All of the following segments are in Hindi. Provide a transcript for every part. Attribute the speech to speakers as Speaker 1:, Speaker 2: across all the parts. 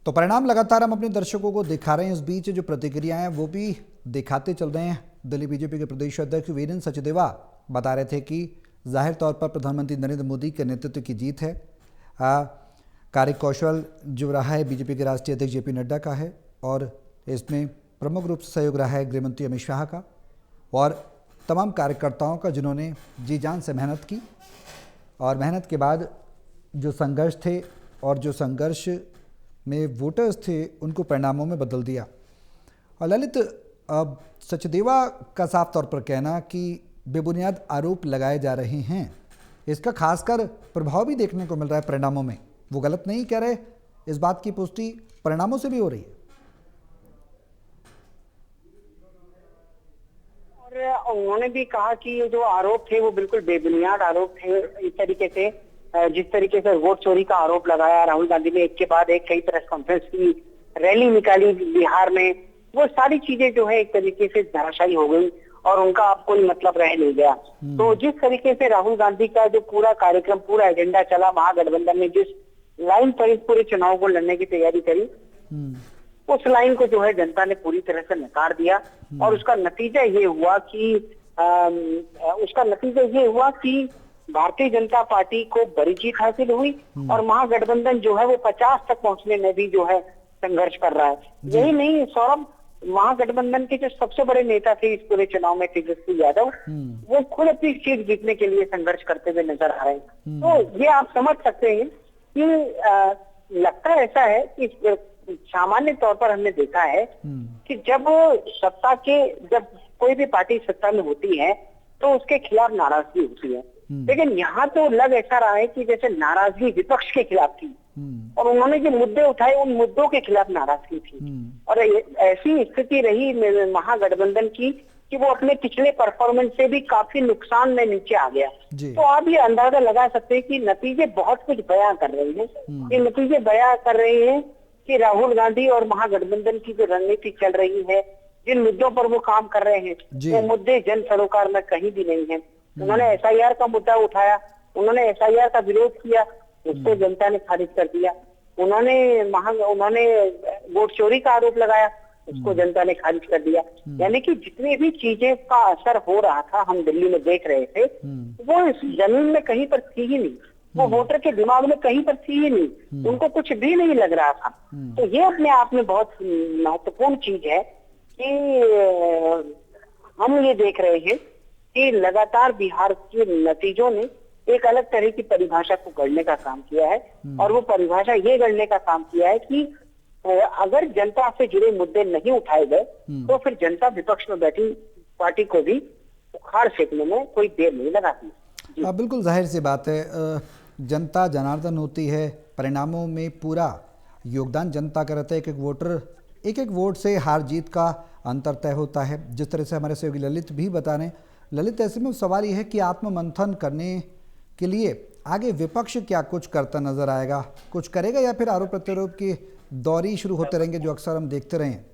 Speaker 1: तो परिणाम लगातार हम अपने दर्शकों को दिखा रहे हैं। इस बीच जो प्रतिक्रियाएं हैं वो भी दिखाते चल रहे हैं। दिल्ली बीजेपी के प्रदेश अध्यक्ष वीरेंद्र सचदेवा बता रहे थे कि जाहिर तौर पर प्रधानमंत्री नरेंद्र मोदी के नेतृत्व की जीत है। कार्य कौशल जो रहा है बीजेपी के राष्ट्रीय अध्यक्ष जेपी नड्डा का है और इसमें प्रमुख रूप से सहयोग रहा है गृहमंत्री अमित शाह का और तमाम कार्यकर्ताओं का, जिन्होंने जी जान से मेहनत की और मेहनत के बाद जो संघर्ष थे और जो संघर्ष में वोटर्स थे उनको परिणामों में बदल दिया। और ललित, अब सचदेवा का साफ तौर पर कहना कि बेबुनियाद आरोप लगाए जा रहे हैं, इसका खासकर प्रभाव भी देखने को मिल रहा है परिणामों में। वो गलत नहीं कह रहे, इस बात की पुष्टि परिणामों से भी हो रही है।
Speaker 2: और उन्होंने भी कहा कि ये जो आरोप थे वो बिल्कुल बेबुनियाद आरोप थे। इस तरीके से जिस तरीके से वोट चोरी का आरोप लगाया राहुल गांधी ने, एक के बाद एक कई प्रेस कॉन्फ्रेंस की, रैली निकाली बिहार में, वो सारी चीजें जो है एक तरीके से धराशायी हो गई और उनका अब कोई मतलब रह नहीं गया। तो जिस तरीके से राहुल गांधी का जो पूरा कार्यक्रम, पूरा एजेंडा चला, महागठबंधन ने जिस लाइन पर इस पूरे चुनाव को लड़ने की तैयारी करी, उस लाइन को जो है जनता ने पूरी तरह से नकार दिया। और उसका नतीजा ये हुआ कि भारतीय जनता पार्टी को बड़ी जीत हासिल हुई और महागठबंधन जो है वो 50 तक पहुंचने में भी जो है संघर्ष कर रहा है। यही नहीं सौरभ, महागठबंधन के जो सबसे बड़े नेता थे इस पूरे चुनाव में, तेजस्वी यादव, वो खुद अपनी सीट जीतने के लिए संघर्ष करते हुए नजर आ रहे हैं। तो ये आप समझ सकते हैं कि लगता ऐसा है कि सामान्य तौर पर हमने देखा है कि जब कोई भी पार्टी सत्ता में होती है तो उसके खिलाफ नाराजगी होती है, लेकिन यहाँ तो लग ऐसा रहा है कि जैसे नाराजगी विपक्ष के खिलाफ थी और उन्होंने जो मुद्दे उठाए उन मुद्दों के खिलाफ नाराजगी थी। और ऐसी स्थिति रही महागठबंधन की कि वो अपने पिछले परफॉर्मेंस से भी काफी नुकसान में नीचे आ गया। तो आप ये अंदाजा लगा सकते हैं कि नतीजे बहुत कुछ बयां कर रहे हैं। ये नतीजे बयां कर रहे हैं कि राहुल गांधी और महागठबंधन की जो रणनीति चल रही है, जिन मुद्दों पर वो काम कर रहे हैं, वो मुद्दे जन सरोकार में कहीं भी नहीं है। उन्होंने एसआईआर का मुद्दा उठाया, उन्होंने एसआईआर का विरोध किया, उसको जनता ने खारिज कर दिया। उन्होंने वोट चोरी का आरोप लगाया, उसको जनता ने खारिज कर दिया। यानी कि जितनी भी चीजें का असर हो रहा था, हम दिल्ली में देख रहे थे, वो इस जमीन में कहीं पर थी ही नहीं, वो वोटर के दिमाग में कहीं पर थी ही नहीं, उनको कुछ भी नहीं लग रहा था। तो ये अपने आप में बहुत महत्वपूर्ण चीज है कि हम ये देख रहे हैं कि लगातार बिहार के नतीजों ने एक अलग तरह की परिभाषा को गढ़ने का काम किया है। और वो परिभाषा ये गढ़ने का काम किया है कि अगर जनता से जुड़े मुद्दे नहीं उठाए गए तो फिर जनता विपक्ष में बैठी पार्टी को भी उखाड़ फेंकने में कोई देर नहीं लगाती।
Speaker 1: बिल्कुल जाहिर सी बात है, जनता जनार्दन होती है, परिणामों में पूरा योगदान जनता का रहता है। एक एक वोट से हार जीत का अंतर तय होता है, जिस तरह से हमारे सहयोगी ललित भी बता रहे हैं। ललित, ऐसे में सवाल यह है कि आत्ममंथन करने के लिए आगे विपक्ष क्या कुछ करता नजर आएगा, कुछ करेगा या फिर आरोप प्रत्यारोप की दौरी शुरू होते रहेंगे जो अक्सर हम देखते रहे हैं?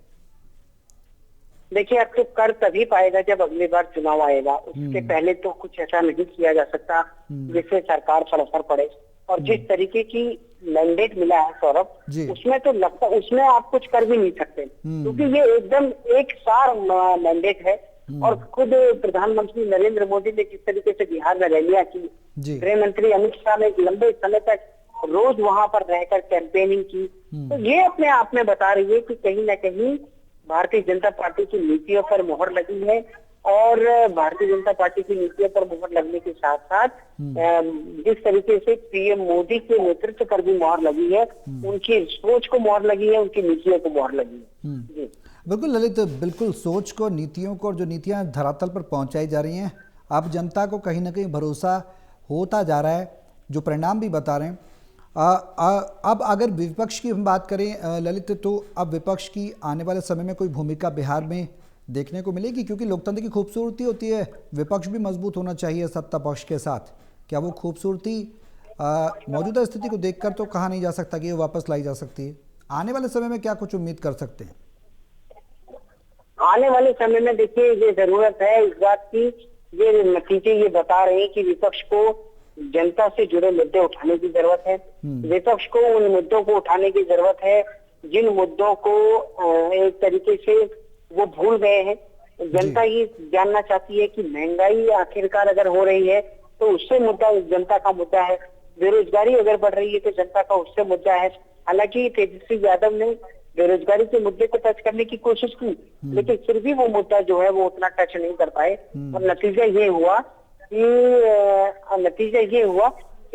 Speaker 2: देखिए, अब तो कर तभी पाएगा जब अगली बार चुनाव आएगा। उसके पहले तो कुछ ऐसा नहीं किया जा सकता जिससे सरकार पर असर पड़े। और जिस तरीके की मैंडेट मिला है सौरभ, उसमें तो लगता उसमें आप कुछ कर भी नहीं सकते, क्योंकि ये एकदम एक सार मैंडेट है। और खुद प्रधानमंत्री नरेंद्र मोदी ने जिस तरीके से बिहार में रैलियां की, गृह मंत्री अमित शाह ने लंबे समय तक रोज वहां पर रहकर कैंपेनिंग की, तो ये अपने आप में बता रही है कि कहीं ना कहीं भारतीय जनता पार्टी की नीतियों पर मोहर लगी है। और भारतीय जनता पार्टी की नीतियों पर मोहर लगने के साथ साथ जिस तरीके से पीएम मोदी के नेतृत्व पर भी मोहर लगी है, उनकी सोच को मोहर लगी है, उनकी नीतियों को मोहर लगी है।
Speaker 1: बिल्कुल ललित, बिल्कुल सोच को, नीतियों को, और जो नीतियां धरातल पर पहुंचाई जा रही हैं, अब जनता को कहीं ना कहीं भरोसा होता जा रहा है, जो परिणाम भी बता रहे हैं। अब अगर विपक्ष की हम बात करें ललित, तो अब विपक्ष की आने वाले समय में कोई भूमिका बिहार में देखने को मिलेगी? क्योंकि लोकतंत्र की खूबसूरती होती है, विपक्ष भी मजबूत होना चाहिए सत्ता पक्ष के साथ। क्या वो खूबसूरती मौजूदा स्थिति को देखकर तो कहा नहीं जा सकता कि ये वापस लाई जा सकती है? आने वाले समय में क्या कुछ उम्मीद कर सकते हैं?
Speaker 2: आने वाले समय में देखिए, ये जरूरत है इस बात की, ये नतीजे ये बता रहे हैं कि विपक्ष को जनता से जुड़े मुद्दे उठाने की जरूरत है, विपक्ष को उन मुद्दों को उठाने की जरूरत है जिन मुद्दों को एक तरीके से वो भूल गए हैं। जनता ये जानना चाहती है कि महंगाई आखिरकार अगर हो रही है तो उससे मुद्दा जनता का मुद्दा है, बेरोजगारी अगर बढ़ रही है तो जनता का उससे मुद्दा है। हालांकि तेजस्वी यादव ने बेरोजगारी के मुद्दे को टच करने की कोशिश की, लेकिन फिर भी वो मुद्दा जो है वो उतना टच नहीं कर पाए। और नतीजा ये हुआ कि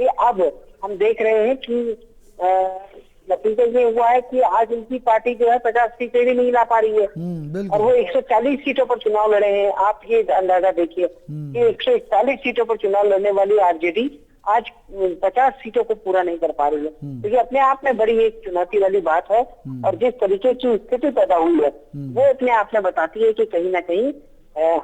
Speaker 2: अब हम देख रहे हैं कि नतीजा ये हुआ है कि आज उनकी पार्टी जो है 50 सीटें भी नहीं ला पा रही है और वो 140 सीटों पर चुनाव लड़े हैं। आप ये अंदाजा देखिए कि 141 सीटों पर चुनाव लड़ने वाली आरजेडी आज 50 सीटों को पूरा नहीं कर पा रही है। तो ये अपने आप में बड़ी एक चुनौती वाली बात है। और जिस तरीके की स्थिति पैदा हुई है वो अपने आप में बताती है कि कहीं ना कहीं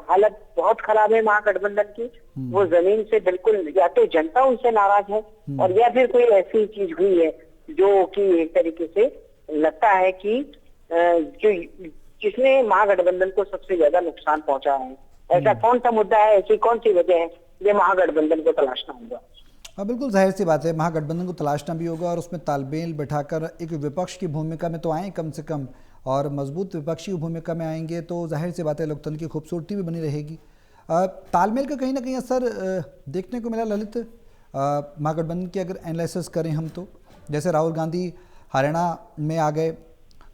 Speaker 2: हालत बहुत खराब है महागठबंधन की। वो जमीन से बिल्कुल, या तो जनता उनसे नाराज है और या फिर कोई ऐसी चीज हुई है जो कि एक तरीके से लगता है कि जो जिसने महागठबंधन को सबसे ज्यादा नुकसान पहुंचा है। ऐसा कौन सा मुद्दा है, ऐसी कौन सी वजह है, ये महागठबंधन को तलाशना होगा।
Speaker 1: हाँ बिल्कुल, जाहिर सी बात है, महागठबंधन को तलाशना भी होगा और उसमें तालमेल बैठाकर एक विपक्ष की भूमिका में तो आए कम से कम, और मजबूत विपक्षी भूमिका में आएंगे तो जाहिर सी बात है लोकतंत्र की खूबसूरती भी बनी रहेगी। तालमेल का कहीं ना कहीं असर देखने को मिला ललित, महागठबंधन की अगर एनालिसिस करें हम तो, जैसे राहुल गांधी हरियाणा में आ गए,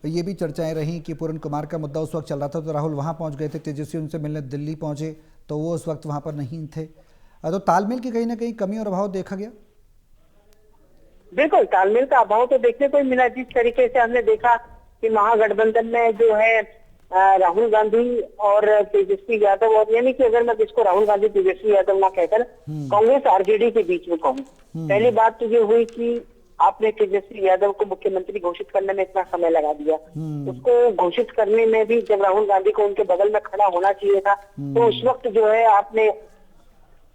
Speaker 1: ये भी चर्चाएं रहीं कि पूरन कुमार का मुद्दा उस वक्त चल रहा था तो राहुल वहाँ पहुँच गए थे, तेजस्वी उनसे मिलने दिल्ली पहुँचे तो वो उस वक्त वहाँ पर नहीं थे। तो तालमेल की कहीं ना कहीं कमी और अभाव देखा गया।
Speaker 2: बिल्कुल, तालमेल का अभाव तो देखने को ही मिला। जिस तरीके से हमने देखा कि महागठबंधन में जो है राहुल गांधी और तेजस्वी यादव, और यानी कि अगर मैं इसको राहुल गांधी तेजस्वी यादव ना कहकर कांग्रेस आरजेडी के बीच में कहूँ, पहली बात तो ये हुई कि आपने तेजस्वी यादव को मुख्यमंत्री घोषित करने में इतना समय लगा दिया। उसको घोषित करने में भी जब राहुल गांधी को उनके बगल में खड़ा होना चाहिए था तो उस वक्त जो है आपने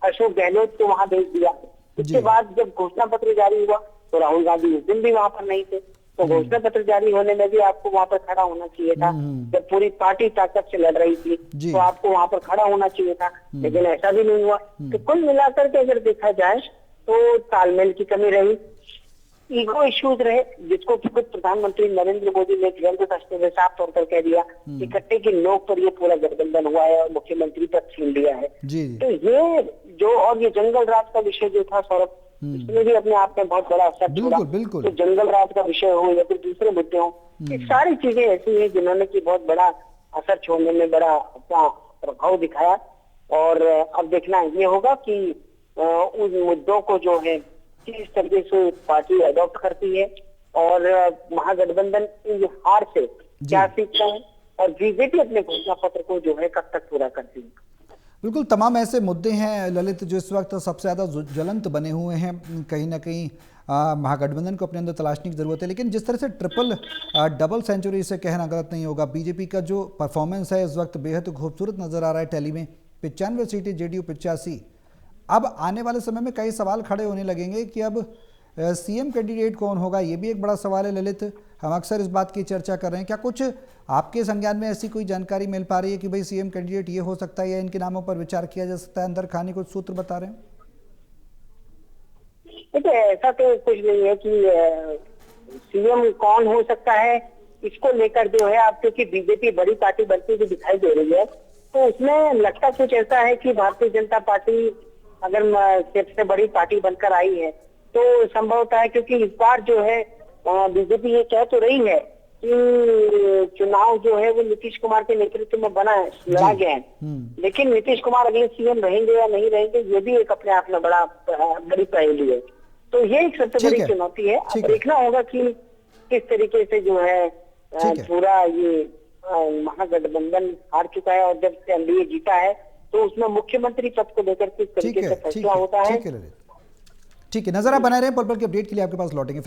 Speaker 2: अशोक गहलोत को वहां भेज दिया। उसके बाद जब घोषणा पत्र जारी हुआ तो राहुल गांधी उस दिन भी वहां पर नहीं थे, तो घोषणा पत्र जारी होने में भी आपको वहां पर खड़ा होना चाहिए था। जब पूरी पार्टी ताकत से लड़ रही थी तो आपको वहां पर खड़ा होना चाहिए था, लेकिन ऐसा भी नहीं हुआ। तो कुल मिलाकर के अगर देखा जाए तो तालमेल की कमी रही, ईगो इश्यूज रहे, जिसको कि खुद प्रधानमंत्री नरेंद्र मोदी ने ग्रंथ कसते हुए साफ तौर पर कह दिया कि कट्टे की नोक पर ये पूरा गठबंधन हुआ है और मुख्यमंत्री पद छीन लिया है। तो ये जो, और ये जंगल राज का विषय जो था सौरभ, इसमें भी अपने आप में बहुत बड़ा असर छोड़ा। तो जंगल राज का विषय हो या फिर दूसरे मुद्दे हो, ये सारी चीजें ऐसी हैं जिन्होंने की बहुत बड़ा असर छोड़ने में बड़ा अपना प्रभाव दिखाया। और अब देखना ये होगा कि उन मुद्दों को जो है किस तरीके से पार्टी अडॉप्ट करती है और महागठबंधन की हार से क्या सीखता है और बीजेपी अपने घोषणा पत्र को जो है कब तक पूरा करती है।
Speaker 1: बिल्कुल, तमाम ऐसे मुद्दे हैं ललित जो इस वक्त सबसे ज़्यादा ज्वलंत बने हुए हैं। कहीं ना कहीं महागठबंधन को अपने अंदर तलाशने की ज़रूरत है, लेकिन जिस तरह से ट्रिपल डबल सेंचुरी से कहना गलत नहीं होगा। बीजेपी का जो परफॉर्मेंस है इस वक्त बेहद खूबसूरत नज़र आ रहा है। टैली में 95 सीटें, जेडीयू 85। अब आने वाले समय में कई सवाल खड़े होने लगेंगे कि अब सीएम कैंडिडेट कौन होगा, ये भी एक बड़ा सवाल है ललित। हम अक्सर इस बात की चर्चा कर रहे हैं, क्या कुछ आपके संज्ञान में ऐसी कोई जानकारी मिल पा रही है कि भाई सीएम कैंडिडेट ये हो सकता है या इनके नामों पर विचार किया जा सकता है? अंदर खाने कुछ सूत्र बता रहे हैं।
Speaker 2: देखिए, ऐसा तो कुछ नहीं है कि सीएम कौन हो सकता है, इसको लेकर जो है आप, क्योंकि बीजेपी बड़ी पार्टी बनती हुई दिखाई दे रही है तो उसमें लगता कुछ ऐसा है कि भारतीय जनता पार्टी अगर सबसे बड़ी पार्टी बनकर आई है तो संभवतः है, क्योंकि इस बार जो है बीजेपी ये कह तो रही है कि चुनाव जो है वो नीतीश कुमार के नेतृत्व में बना है, लड़ा गया है, लेकिन नीतीश कुमार अगले सीएम रहेंगे या नहीं रहेंगे ये भी एक अपने आप में बड़ी पहेली है। तो ये एक सबसे बड़ी चुनौती है। अब देखना होगा कि किस तरीके से जो है पूरा ये महागठबंधन हार चुका है और जब से एनडीए जीता है तो उसमें मुख्यमंत्री पद को लेकर किस तरीके से फैसला होता है।
Speaker 1: ठीक है, नजर आप बनाए रहे हैं। पल पल के अपडेट के लिए आपके पास लौटेंगे।